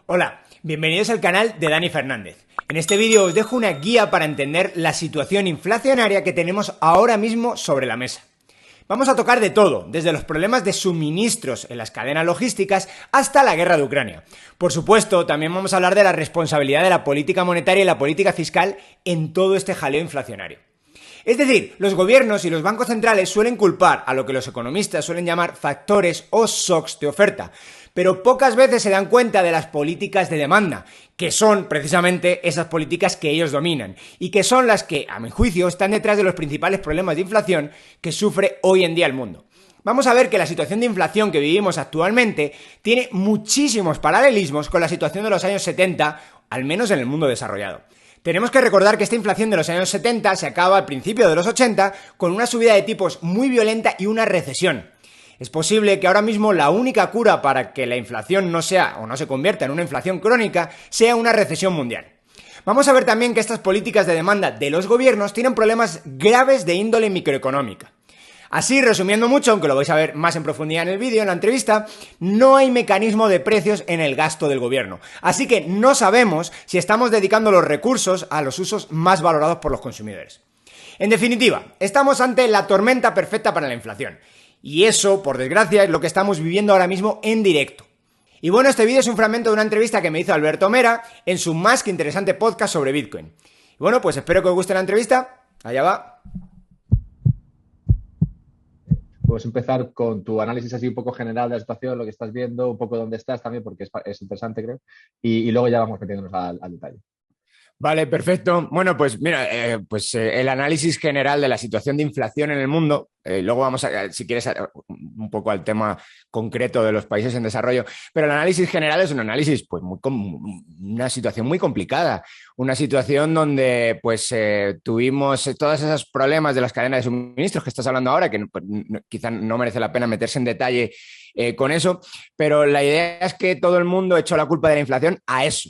Hola, bienvenidos al canal de Dani Fernández. En este vídeo os dejo una guía para entender la situación inflacionaria que tenemos ahora mismo sobre la mesa. Vamos a tocar de todo, desde los problemas de suministros en las cadenas logísticas hasta la guerra de Ucrania. Por supuesto, también vamos a hablar de la responsabilidad de la política monetaria y la política fiscal en todo este jaleo inflacionario. Es decir, los gobiernos y los bancos centrales suelen culpar a lo que los economistas suelen llamar factores o shocks de oferta, pero pocas veces se dan cuenta de las políticas de demanda, que son precisamente esas políticas que ellos dominan, y que son las que, a mi juicio, están detrás de los principales problemas de inflación que sufre hoy en día el mundo. Vamos a ver que la situación de inflación que vivimos actualmente tiene muchísimos paralelismos con la situación de los años 70, al menos en el mundo desarrollado. Tenemos que recordar que esta inflación de los años 70 se acaba al principio de los 80 con una subida de tipos muy violenta y una recesión. Es posible que ahora mismo la única cura para que la inflación no sea o no se convierta en una inflación crónica sea una recesión mundial. Vamos a ver también que estas políticas de demanda de los gobiernos tienen problemas graves de índole microeconómica. Así, resumiendo mucho, aunque lo vais a ver más en profundidad en el vídeo, en la entrevista, no hay mecanismo de precios en el gasto del gobierno. Así que no sabemos si estamos dedicando los recursos a los usos más valorados por los consumidores. En definitiva, estamos ante la tormenta perfecta para la inflación. Y eso, por desgracia, es lo que estamos viviendo ahora mismo en directo. Y bueno, este vídeo es un fragmento de una entrevista que me hizo Alberto Mera en su más que interesante podcast sobre Bitcoin. Y bueno, pues espero que os guste la entrevista. Allá va. Puedes empezar con tu análisis así un poco general de la situación, lo que estás viendo, un poco dónde estás también, porque es interesante, creo, y luego ya vamos metiéndonos al detalle. Vale, perfecto. Bueno, pues mira, el análisis general de la situación de inflación en el mundo, luego vamos a, si quieres, un poco al tema concreto de los países en desarrollo, pero el análisis general es un análisis, pues, una situación muy complicada, una situación donde, pues, tuvimos todos esos problemas de las cadenas de suministros que estás hablando ahora, que pues, quizá no merece la pena meterse en detalle con eso, pero la idea es que todo el mundo echó la culpa de la inflación a eso.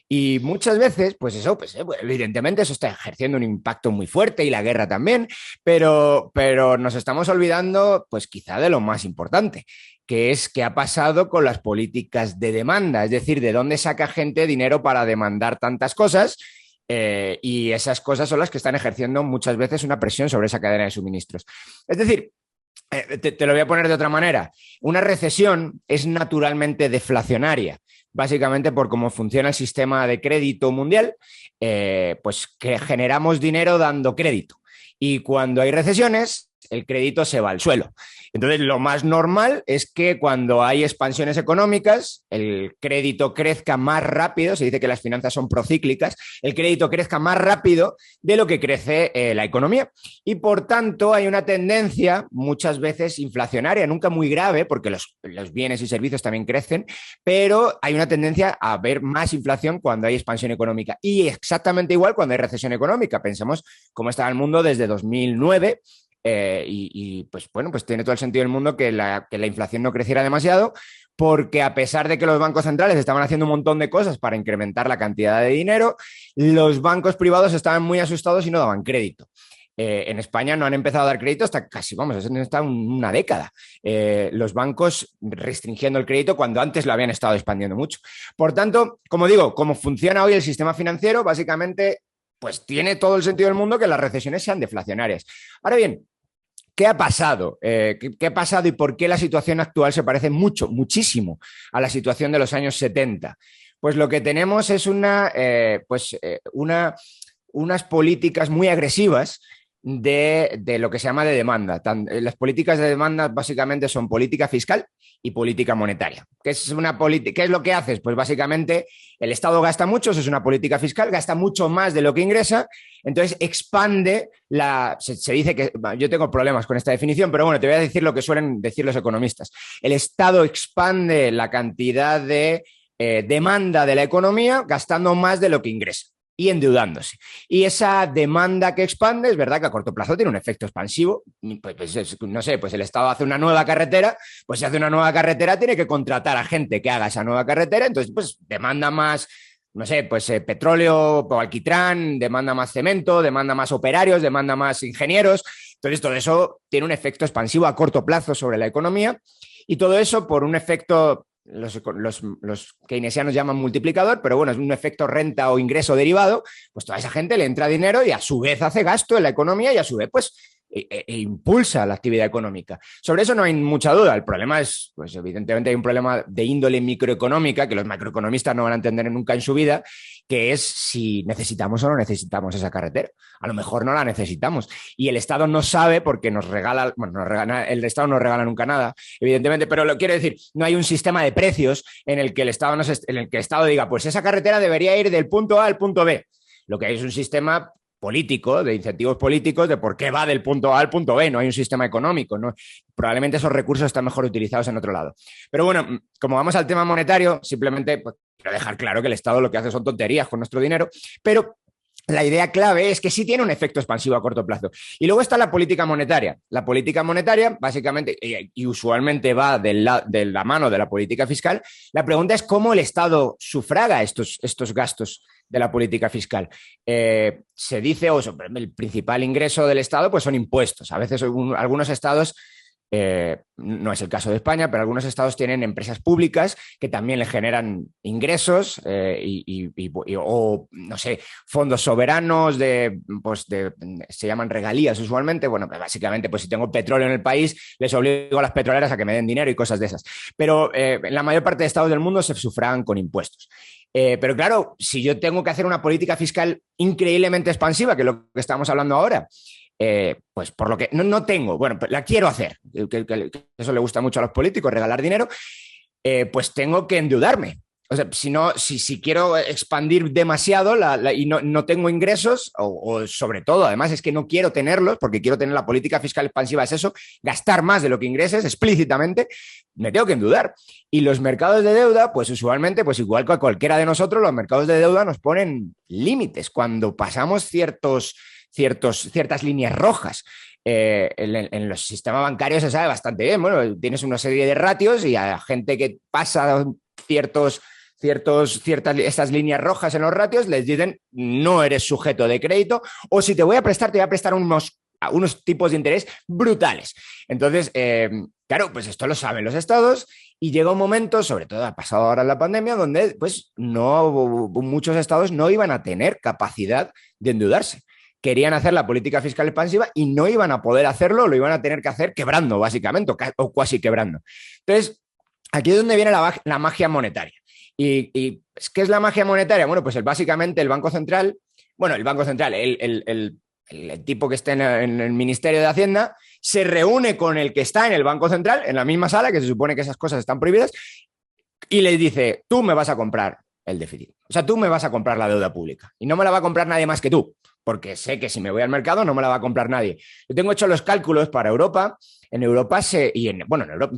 Y muchas veces, pues eso, evidentemente eso está ejerciendo un impacto muy fuerte y la guerra también, pero nos estamos olvidando, pues quizá de lo más importante, que es qué ha pasado con las políticas de demanda, es decir, de dónde saca gente dinero para demandar tantas cosas. Y esas cosas son las que están ejerciendo muchas veces una presión sobre esa cadena de suministros. Es decir, te lo voy a poner de otra manera. Una recesión es naturalmente deflacionaria, básicamente por cómo funciona el sistema de crédito mundial, pues que generamos dinero dando crédito. Y cuando hay recesiones, el crédito se va al suelo. Entonces, lo más normal es que cuando hay expansiones económicas, el crédito crezca más rápido, se dice que las finanzas son procíclicas, el crédito crezca más rápido de lo que crece la economía. Y por tanto, hay una tendencia muchas veces inflacionaria, nunca muy grave, porque los bienes y servicios también crecen, pero hay una tendencia a ver más inflación cuando hay expansión económica. Y exactamente igual cuando hay recesión económica. Pensemos cómo estaba el mundo desde 2009. Pues bueno, pues tiene todo el sentido del mundo que la inflación no creciera demasiado, porque a pesar de que los bancos centrales estaban haciendo un montón de cosas para incrementar la cantidad de dinero, los bancos privados estaban muy asustados y no daban crédito. En España no han empezado a dar crédito hasta casi, han estado una década. Los bancos restringiendo el crédito cuando antes lo habían estado expandiendo mucho. Por tanto, como digo, como funciona hoy el sistema financiero, básicamente, pues tiene todo el sentido del mundo que las recesiones sean deflacionarias. Ahora bien, ¿qué ha pasado? ¿Qué ha pasado y por qué la situación actual se parece muchísimo a la situación de los años 70? Pues lo que tenemos es unas políticas muy agresivas de lo que se llama de demanda. Las políticas de demanda básicamente son política fiscal y política monetaria. ¿Qué es lo que haces? Pues básicamente el Estado gasta mucho, eso es una política fiscal, gasta mucho más de lo que ingresa, entonces expande se dice que, yo tengo problemas con esta definición, pero bueno, te voy a decir lo que suelen decir los economistas. El Estado expande la cantidad de demanda de la economía gastando más de lo que ingresa y endeudándose. Y esa demanda que expande, es verdad que a corto plazo tiene un efecto expansivo. No sé, pues el Estado hace una nueva carretera, pues si hace una nueva carretera tiene que contratar a gente que haga esa nueva carretera, entonces pues demanda más, no sé, pues petróleo o alquitrán, demanda más cemento, demanda más operarios, demanda más ingenieros. Entonces todo eso tiene un efecto expansivo a corto plazo sobre la economía y todo eso por un efecto los keynesianos llaman multiplicador, pero bueno, es un efecto renta o ingreso derivado, pues toda esa gente le entra dinero y a su vez hace gasto en la economía y a su vez pues impulsa la actividad económica. Sobre eso no hay mucha duda. El problema es, pues evidentemente hay un problema de índole microeconómica que los macroeconomistas no van a entender nunca en su vida, que es si necesitamos o no necesitamos esa carretera. A lo mejor no la necesitamos. Y el Estado no sabe porque nos regala, bueno, el Estado no regala nunca nada, evidentemente, pero lo quiero decir, no hay un sistema de precios en el que el Estado, en el que el Estado diga, pues esa carretera debería ir del punto A al punto B. Lo que hay es un sistema político, de incentivos políticos, de por qué va del punto A al punto B, no hay un sistema económico, ¿no? Probablemente esos recursos están mejor utilizados en otro lado. Pero bueno, como vamos al tema monetario, simplemente pues, quiero dejar claro que el Estado lo que hace son tonterías con nuestro dinero, pero la idea clave es que sí tiene un efecto expansivo a corto plazo. Y luego está la política monetaria. La política monetaria, básicamente, y usualmente va de la mano de la política fiscal, la pregunta es cómo el Estado sufraga estos gastos de la política fiscal. Se dice, el principal ingreso del Estado pues son impuestos. A veces algunos estados, no es el caso de España, pero algunos estados tienen empresas públicas que también le generan ingresos o, no sé, fondos soberanos se llaman regalías usualmente. Bueno, pues básicamente, pues si tengo petróleo en el país, les obligo a las petroleras a que me den dinero y cosas de esas. Pero en la mayor parte de estados del mundo se sufragan con impuestos. Pero claro, si yo tengo que hacer una política fiscal increíblemente expansiva, que es lo que estamos hablando ahora, pues por lo que no tengo, bueno, la quiero hacer, que eso le gusta mucho a los políticos, regalar dinero, pues tengo que endeudarme. O sea, si quiero expandir demasiado y no tengo ingresos, o sobre todo, además es que no quiero tenerlos, porque quiero tener la política fiscal expansiva, es eso, gastar más de lo que ingreses explícitamente, me tengo que endeudar. Y los mercados de deuda, pues usualmente, pues igual que a cualquiera de nosotros, los mercados de deuda nos ponen límites cuando pasamos ciertas líneas rojas. En los sistemas bancarios se sabe bastante bien. Bueno, tienes una serie de ratios y a gente que pasa estas líneas rojas en los ratios les dicen no eres sujeto de crédito, o si te voy a prestar unos tipos de interés brutales. Entonces, claro, pues esto lo saben los estados y llega un momento, sobre todo ha pasado ahora en la pandemia, donde pues muchos estados no iban a tener capacidad de endeudarse. Querían hacer la política fiscal expansiva y no iban a poder hacerlo, lo iban a tener que hacer quebrando, básicamente, o casi quebrando. Entonces, aquí es donde viene la magia monetaria. ¿Y qué es la magia monetaria? Bueno, pues básicamente el Banco Central, el tipo que está en el Ministerio de Hacienda, se reúne con el que está en el Banco Central, en la misma sala, que se supone que esas cosas están prohibidas, y les dice, tú me vas a comprar el déficit. O sea, tú me vas a comprar la deuda pública. Y no me la va a comprar nadie más que tú, porque sé que si me voy al mercado no me la va a comprar nadie. Yo tengo hecho los cálculos para Europa. En Europa en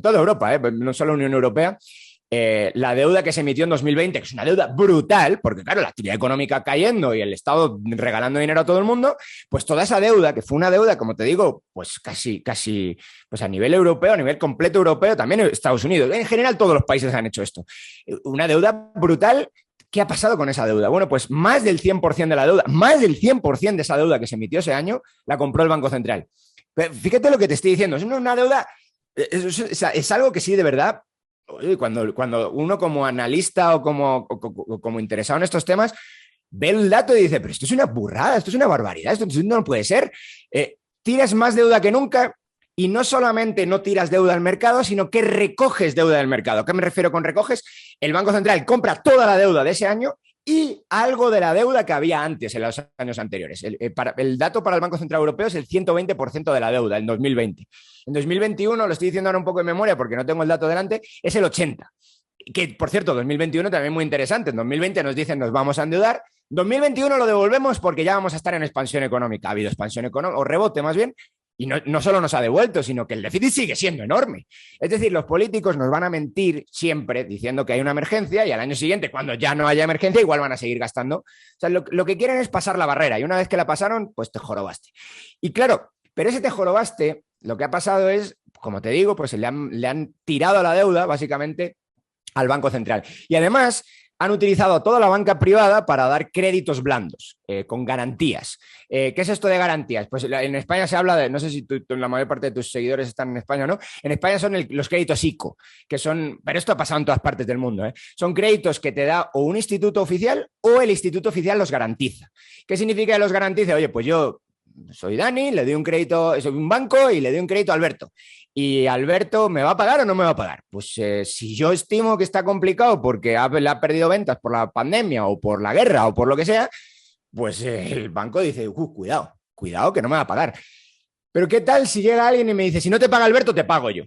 toda Europa, no solo Unión Europea, la deuda que se emitió en 2020, que es una deuda brutal, porque claro, la actividad económica cayendo y el Estado regalando dinero a todo el mundo, pues toda esa deuda, que fue una deuda, como te digo, pues casi, pues a nivel europeo, a nivel completo europeo, también Estados Unidos, en general todos los países han hecho esto. Una deuda brutal. ¿Qué ha pasado con esa deuda? Bueno, pues más del 100% de la deuda, más del 100% de esa deuda que se emitió ese año, la compró el Banco Central. Pero fíjate lo que te estoy diciendo, es una deuda, es algo que sí, de verdad, cuando uno como analista o como interesado en estos temas ve el dato y dice, pero esto es una burrada, esto es una barbaridad, esto no puede ser. Tiras más deuda que nunca y no solamente no tiras deuda al mercado, sino que recoges deuda del mercado. ¿A qué me refiero con recoges? El Banco Central compra toda la deuda de ese año y algo de la deuda que había antes, en los años anteriores. El dato para el Banco Central Europeo es el 120% de la deuda en 2020. En 2021, lo estoy diciendo ahora un poco de memoria porque no tengo el dato delante, es el 80%. Que, por cierto, 2021 también muy interesante. En 2020 nos dicen nos vamos a endeudar. 2021 lo devolvemos porque ya vamos a estar en expansión económica. Ha habido expansión económica, o rebote más bien, y no solo nos ha devuelto, sino que el déficit sigue siendo enorme. Es decir, los políticos nos van a mentir siempre diciendo que hay una emergencia y al año siguiente, cuando ya no haya emergencia, igual van a seguir gastando. O sea, lo que quieren es pasar la barrera y una vez que la pasaron, pues te jorobaste. Y claro, pero ese te jorobaste, lo que ha pasado es, como te digo, pues le han tirado la deuda, básicamente, al Banco Central. Y además, han utilizado toda la banca privada para dar créditos blandos, con garantías. ¿Qué es esto de garantías? Pues en España se habla de, no sé si la mayor parte de tus seguidores están en España o no, en España son los créditos ICO, que son, pero esto ha pasado en todas partes del mundo, son créditos que te da o un instituto oficial o el instituto oficial los garantiza. ¿Qué significa que los garantice? Oye, pues yo soy Dani, le doy un crédito, soy un banco y le doy un crédito a Alberto. ¿Y Alberto me va a pagar o no me va a pagar? Pues si yo estimo que está complicado porque Apple ha perdido ventas por la pandemia o por la guerra o por lo que sea, pues el banco dice, cuidado, cuidado que no me va a pagar. Pero ¿qué tal si llega alguien y me dice, si no te paga Alberto, te pago yo?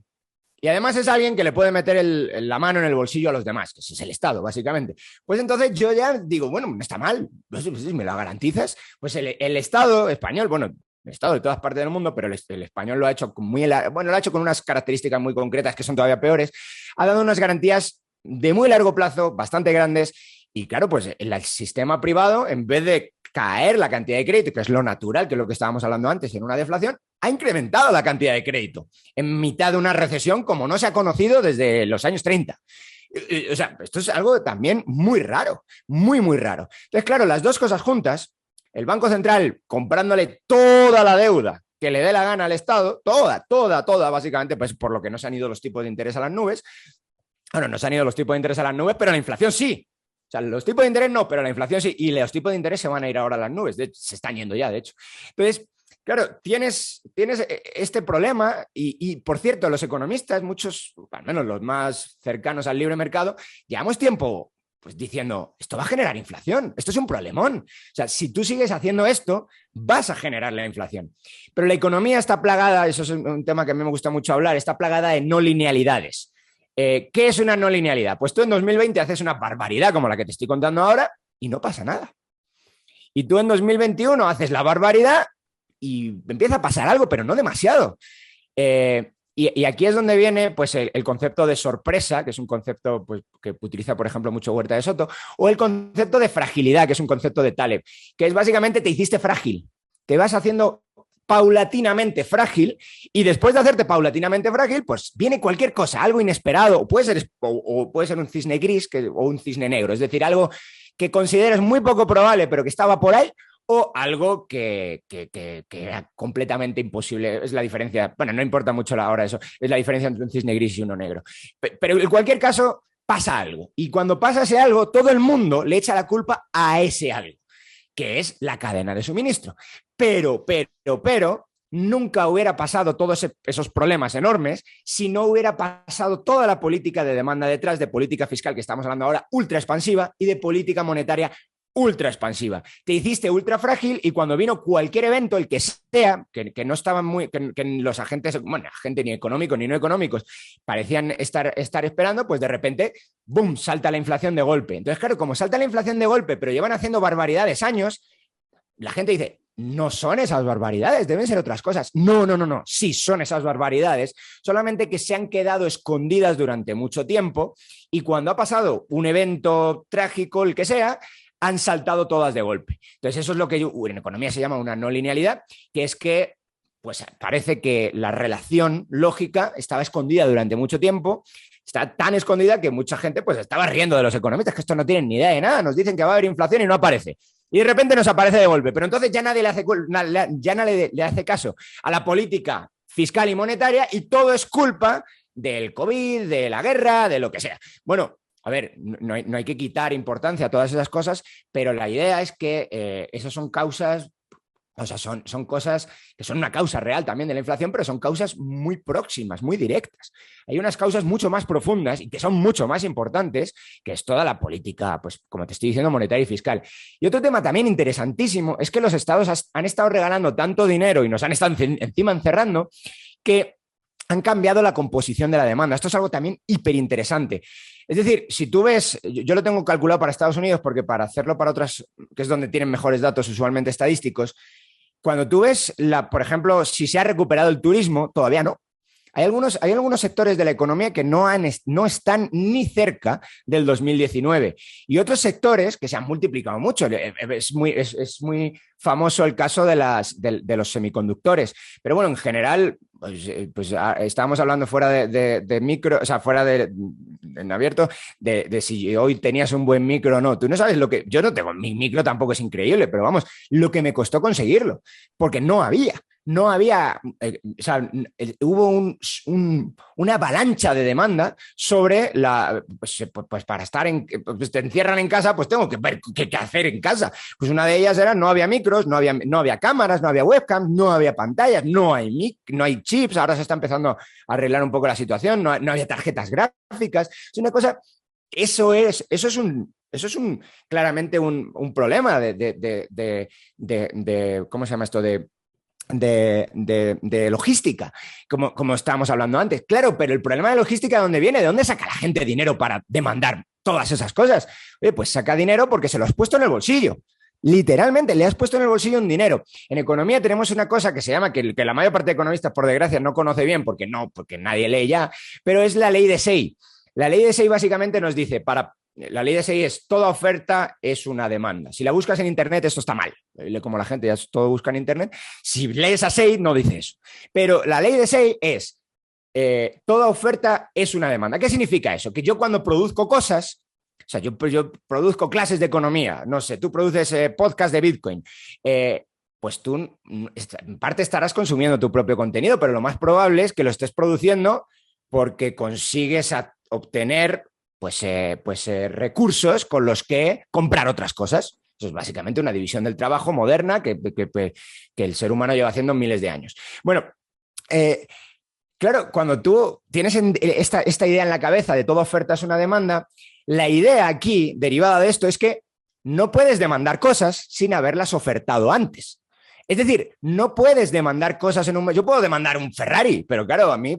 Y además es alguien que le puede meter la mano en el bolsillo a los demás, que es el Estado, básicamente. Pues entonces yo ya digo, bueno, no está mal, pues, si me lo garantizas, pues el Estado español, bueno, el Estado de todas partes del mundo, pero el español lo ha hecho lo ha hecho con unas características muy concretas que son todavía peores, ha dado unas garantías de muy largo plazo, bastante grandes, y claro, pues el sistema privado, en vez de caer la cantidad de crédito, que es lo natural, que es lo que estábamos hablando antes, en una deflación, ha incrementado la cantidad de crédito en mitad de una recesión como no se ha conocido desde los años 30. O sea, esto es algo también muy raro, muy, muy raro. Entonces, claro, las dos cosas juntas, el Banco Central comprándole toda la deuda que le dé la gana al Estado, toda, básicamente, pues por lo que no se han ido los tipos de interés a las nubes. Bueno, no se han ido los tipos de interés a las nubes, pero la inflación sí. O sea, los tipos de interés no, pero la inflación sí. Y los tipos de interés se van a ir ahora a las nubes. Se están yendo ya, de hecho. Entonces, claro, tienes este problema y, por cierto, los economistas, muchos, al menos los más cercanos al libre mercado, llevamos tiempo pues diciendo, esto va a generar inflación, esto es un problemón. O sea, si tú sigues haciendo esto, vas a generar la inflación. Pero la economía está plagada, eso es un tema que a mí me gusta mucho hablar, está plagada de no linealidades. ¿Qué es una no linealidad? Pues tú en 2020 haces una barbaridad como la que te estoy contando ahora y no pasa nada. Y tú en 2021 haces la barbaridad y empieza a pasar algo, pero no demasiado. Y aquí es donde viene pues, el concepto de sorpresa, que es un concepto pues, que utiliza, por ejemplo, mucho Huerta de Soto, o el concepto de fragilidad, que es un concepto de Taleb, que es básicamente te hiciste frágil, te vas haciendo paulatinamente frágil y después de hacerte paulatinamente frágil, pues viene cualquier cosa, algo inesperado, o puede ser un cisne gris o un cisne negro, es decir, algo que consideres muy poco probable, pero que estaba por ahí, o algo que era completamente imposible. Es la diferencia, bueno, no importa mucho ahora eso, es la diferencia entre un cisne gris y uno negro. Pero en cualquier caso, pasa algo. Y cuando pasa ese algo, todo el mundo le echa la culpa a ese algo, que es la cadena de suministro. Pero, nunca hubiera pasado todos esos problemas enormes si no hubiera pasado toda la política de demanda detrás, de política fiscal, que estamos hablando ahora, ultra expansiva, y de política monetaria ultra expansiva. Te hiciste ultra frágil y cuando vino cualquier evento, el que sea, que no estaban que los agentes, bueno, agentes ni económicos ni no económicos, parecían estar esperando, pues de repente, ¡boom!, salta la inflación de golpe. Entonces, claro, como salta la inflación de golpe, pero llevan haciendo barbaridades años, la gente dice, no son esas barbaridades, deben ser otras cosas. No, sí son esas barbaridades, solamente que se han quedado escondidas durante mucho tiempo y cuando ha pasado un evento trágico, el que sea, han saltado todas de golpe. Entonces eso es lo que en economía se llama una no linealidad, que es que pues parece que la relación lógica estaba escondida durante mucho tiempo, está tan escondida que mucha gente pues estaba riendo de los economistas, que estos no tienen ni idea de nada, nos dicen que va a haber inflación y no aparece. Y de repente nos aparece de golpe, pero entonces ya nadie le hace caso a la política fiscal y monetaria y todo es culpa del COVID, de la guerra, de lo que sea. Bueno, a ver, no hay que quitar importancia a todas esas cosas, pero la idea es que esas son causas, o sea, son cosas que son una causa real también de la inflación, pero son causas muy próximas, muy directas. Hay unas causas mucho más profundas y que son mucho más importantes, que es toda la política, pues como te estoy diciendo, monetaria y fiscal. Y otro tema también interesantísimo es que los estados han estado regalando tanto dinero y nos han estado encima encerrando que han cambiado la composición de la demanda. Esto es algo también hiperinteresante. Es decir, si tú ves, yo lo tengo calculado para Estados Unidos porque para hacerlo para otras, que es donde tienen mejores datos usualmente estadísticos, cuando tú ves, por ejemplo, si se ha recuperado el turismo, todavía no. Hay algunos sectores de la economía que no están ni cerca del 2019 y otros sectores que se han multiplicado mucho. Es muy famoso el caso de los semiconductores, pero bueno, en general estábamos hablando fuera de micro, o sea, fuera en abierto, de si hoy tenías un buen micro o no. Tú no sabes lo que... Yo no tengo... Mi micro tampoco es increíble, pero vamos, lo que me costó conseguirlo, porque no había. No había, o sea, hubo una avalancha de demanda sobre pues para estar pues te encierran en casa, pues tengo que ver qué hacer en casa. Pues una de ellas era no había micros, no había cámaras, no había webcams, no había pantallas, no hay chips, ahora se está empezando a arreglar un poco la situación, no había tarjetas gráficas. Es una cosa, eso es claramente un problema ¿cómo se llama esto? De logística, como estábamos hablando antes. Claro, pero el problema de logística, ¿de dónde viene? ¿De dónde saca la gente dinero para demandar todas esas cosas? Oye, pues saca dinero porque se lo has puesto en el bolsillo. Literalmente, le has puesto en el bolsillo un dinero. En economía tenemos una cosa que se llama, que la mayor parte de economistas, por desgracia, no conoce bien porque nadie lee ya, pero es la ley de Say. La ley de Say básicamente nos dice, la ley de Say es toda oferta es una demanda. Si la buscas en Internet, esto está mal. Como la gente ya todo busca en Internet, si lees a Say, no dice eso. Pero la ley de Say es toda oferta es una demanda. ¿Qué significa eso? Que yo cuando produzco cosas, o sea, yo produzco clases de economía, no sé, tú produces podcast de Bitcoin, pues tú en parte estarás consumiendo tu propio contenido, pero lo más probable es que lo estés produciendo porque consigues obtener recursos con los que comprar otras cosas. Eso es básicamente una división del trabajo moderna que el ser humano lleva haciendo miles de años. Bueno, claro, cuando tú tienes esta idea en la cabeza de toda oferta es una demanda, la idea aquí, derivada de esto, es que no puedes demandar cosas sin haberlas ofertado antes. Es decir, no puedes demandar cosas en un... Yo puedo demandar un Ferrari, pero claro, a mí,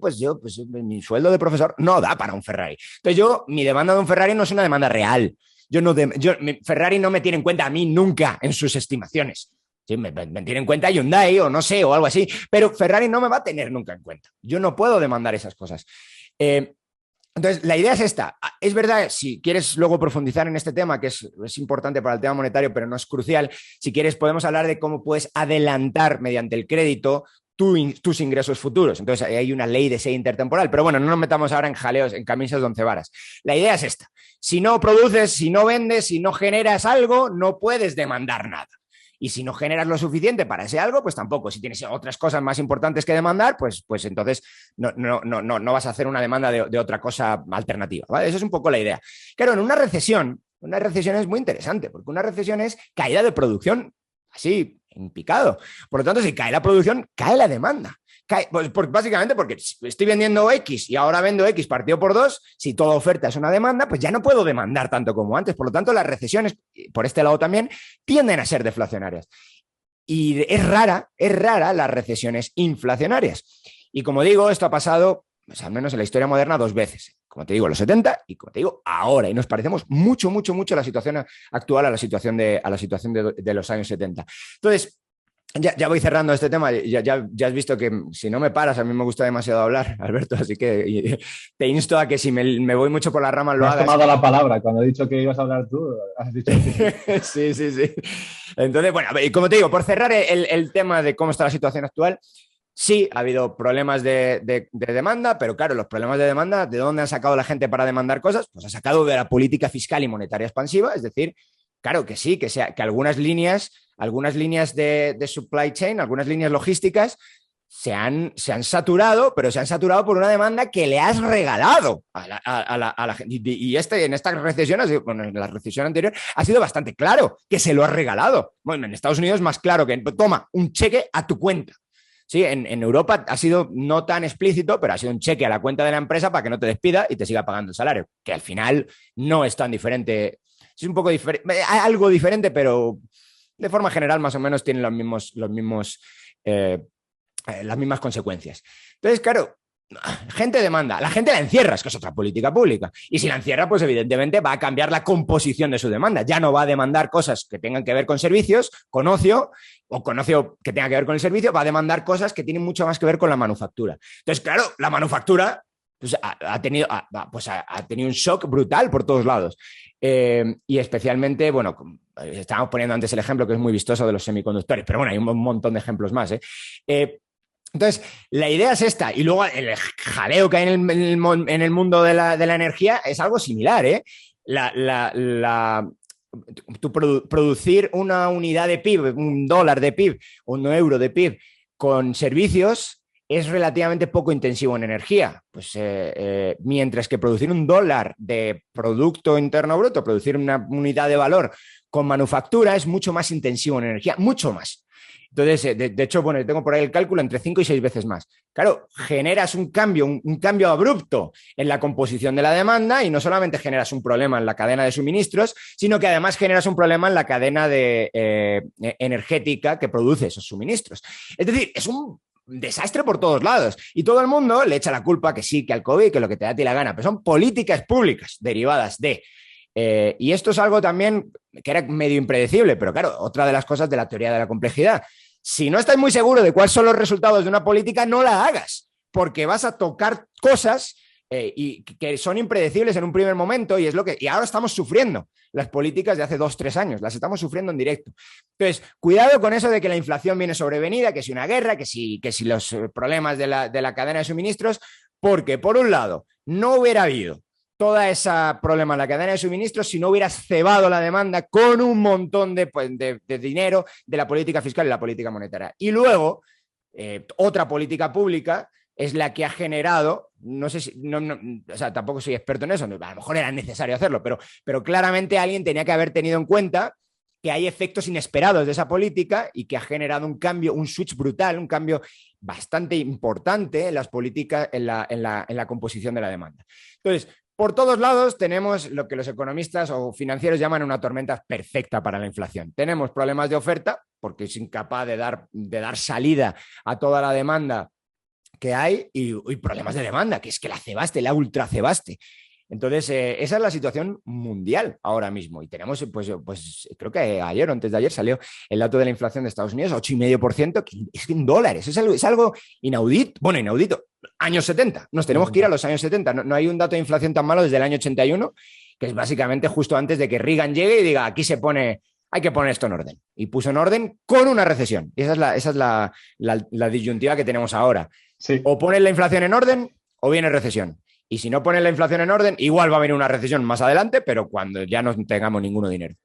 mi sueldo de profesor no da para un Ferrari. Entonces mi demanda de un Ferrari no es una demanda real. Ferrari no me tiene en cuenta a mí nunca en sus estimaciones. Sí, me tiene en cuenta Hyundai o no sé, o algo así, pero Ferrari no me va a tener nunca en cuenta. Yo no puedo demandar esas cosas. Entonces, la idea es esta. Es verdad, si quieres luego profundizar en este tema, que es importante para el tema monetario, pero no es crucial, si quieres podemos hablar de cómo puedes adelantar mediante el crédito tus ingresos futuros. Entonces, hay una ley de Say intertemporal, pero bueno, no nos metamos ahora en jaleos, en camisas de once varas. La idea es esta. Si no produces, si no vendes, si no generas algo, no puedes demandar nada. Y si no generas lo suficiente para ese algo, pues tampoco. Si tienes otras cosas más importantes que demandar, pues entonces no vas a hacer una demanda de otra cosa alternativa, ¿vale? Eso es un poco la idea. Claro, en una recesión es muy interesante, porque una recesión es caída de producción, así, en picado. Por lo tanto, si cae la producción, cae la demanda. Básicamente porque estoy vendiendo X y ahora vendo X partido por 2, si toda oferta es una demanda, pues ya no puedo demandar tanto como antes. Por lo tanto, las recesiones, por este lado también, tienden a ser deflacionarias. Y es rara las recesiones inflacionarias. Y como digo, esto ha pasado, pues al menos en la historia moderna, 2 veces. Como te digo, en los 70 y como te digo, ahora. Y nos parecemos mucho a la situación actual, a la situación de los años 70. Entonces, ya voy cerrando este tema. Ya has visto que si no me paras, a mí me gusta demasiado hablar, Alberto, así que te insto a que si me voy mucho por las ramas lo hagas. Me has tomado la palabra. Cuando he dicho que ibas a hablar tú, has dicho que sí. Sí. Entonces, bueno, como te digo, por cerrar el tema de cómo está la situación actual, sí, ha habido problemas de demanda, pero claro, los problemas de demanda, ¿de dónde ha sacado la gente para demandar cosas? Pues ha sacado de la política fiscal y monetaria expansiva, es decir, claro que sí, que algunas líneas de supply chain, algunas líneas logísticas se han saturado, pero se han saturado por una demanda que le has regalado a la gente. Y en esta recesión, en la recesión anterior, ha sido bastante claro que se lo has regalado. Bueno, en Estados Unidos es más claro que toma un cheque a tu cuenta. Sí, en Europa ha sido no tan explícito, pero ha sido un cheque a la cuenta de la empresa para que no te despida y te siga pagando el salario, que al final no es tan diferente. Es un poco diferente, algo diferente, pero de forma general más o menos tienen las mismas consecuencias. Entonces, claro, gente demanda, la gente la encierras, que es otra política pública. Y si la encierra, pues evidentemente va a cambiar la composición de su demanda. Ya no va a demandar cosas que tengan que ver con servicios, con ocio, o con ocio que tenga que ver con el servicio, va a demandar cosas que tienen mucho más que ver con la manufactura. Entonces, claro, la manufactura pues, ha tenido un shock brutal por todos lados. Y especialmente, bueno, estábamos poniendo antes el ejemplo que es muy vistoso de los semiconductores, pero bueno, hay un montón de ejemplos más. Entonces, la idea es esta. Y luego el jaleo que hay en el mundo de la energía es algo similar, ¿eh? La, la, la, producir una unidad de PIB, un dólar de PIB, un euro de PIB con servicios es relativamente poco intensivo en energía. Pues, mientras que producir un dólar de Producto Interno Bruto, producir una unidad de valor con manufactura es mucho más intensivo en energía, mucho más. Entonces, de hecho, bueno, tengo por ahí el cálculo entre 5 y 6 veces más. Claro, generas un cambio abrupto en la composición de la demanda y no solamente generas un problema en la cadena de suministros, sino que además generas un problema en la cadena energética que produce esos suministros. Es decir, es un desastre por todos lados y todo el mundo le echa la culpa que sí, que al COVID, que lo que te da a ti la gana, pero son políticas públicas derivadas de... y esto es algo también que era medio impredecible, pero claro, otra de las cosas de la teoría de la complejidad. Si no estás muy seguro de cuáles son los resultados de una política, no la hagas, porque vas a tocar cosas y que son impredecibles en un primer momento y es lo que... Y ahora estamos sufriendo las políticas de hace 2-3 años, las estamos sufriendo en directo. Entonces, cuidado con eso de que la inflación viene sobrevenida, que si una guerra, que si los problemas de la cadena de suministros, porque por un lado, no hubiera habido toda esa problema en la cadena de suministros si no hubieras cebado la demanda con un montón de dinero de la política fiscal y la política monetaria. Y luego, otra política pública es la que ha generado, no sé si, o sea, tampoco soy experto en eso, a lo mejor era necesario hacerlo, pero claramente alguien tenía que haber tenido en cuenta que hay efectos inesperados de esa política y que ha generado un cambio, un switch brutal, un cambio bastante importante en las políticas, en la composición de la demanda. Entonces, por todos lados tenemos lo que los economistas o financieros llaman una tormenta perfecta para la inflación. Tenemos problemas de oferta, porque es incapaz de dar salida a toda la demanda que hay, y problemas de demanda, que es que la cebaste, la ultra cebaste. Entonces, esa es la situación mundial ahora mismo. Y tenemos, pues creo que ayer o antes de ayer salió el dato de la inflación de Estados Unidos, 8,5%, que es en dólares. Es algo inaudito. Bueno, inaudito. Años 70. Nos tenemos que ir a los años 70. No hay un dato de inflación tan malo desde el año 81, que es básicamente justo antes de que Reagan llegue y diga, aquí hay que poner esto en orden. Y puso en orden con una recesión. Y esa es la disyuntiva que tenemos ahora. Sí. O pones la inflación en orden o viene recesión. Y si no pones la inflación en orden, igual va a venir una recesión más adelante, pero cuando ya no tengamos ninguno dinero.